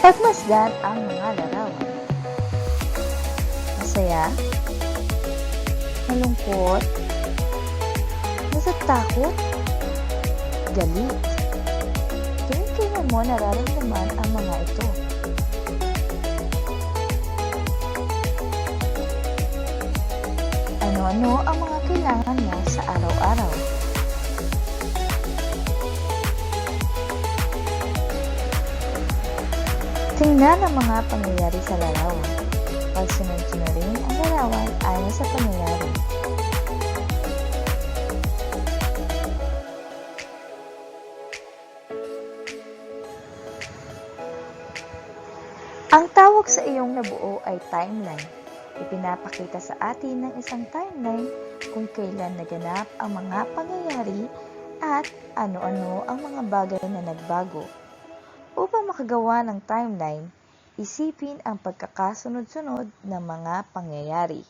Pagmasdan ang mga larawan. Masaya, malungkot, natatakot, galit. Kailan mo nararamdaman ang mga ito? Ano-ano ang mga kailangan mo sa araw-araw? Tingnan ang mga pangyayari sa larawan. Pagsunod-sunodin ang larawan ayon sa pangyayari. Ang tawag sa iyong nabuo ay timeline. Ipinapakita sa atin ng isang timeline kung kailan naganap ang mga pangyayari at ano-ano ang mga bagay na nagbago. Upang makagawa ng timeline, isipin ang pagkakasunod-sunod ng mga pangyayari.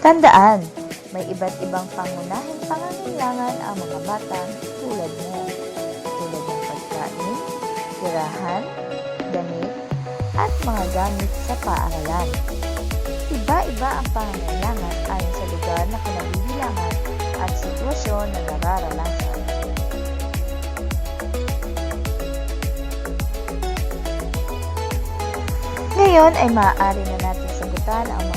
Tandaan, may iba't ibang pangunahing pangangailangan ang mga bata tulad mo. Tulad ng pagkain, tirahan, damit, at mga gamit sa paaralan. Iba-iba ang pangangailangan ayon sa lugar na kinabibilangan at sitwasyon na nararanasan. Ngayon ay maaari na natin sagutan ang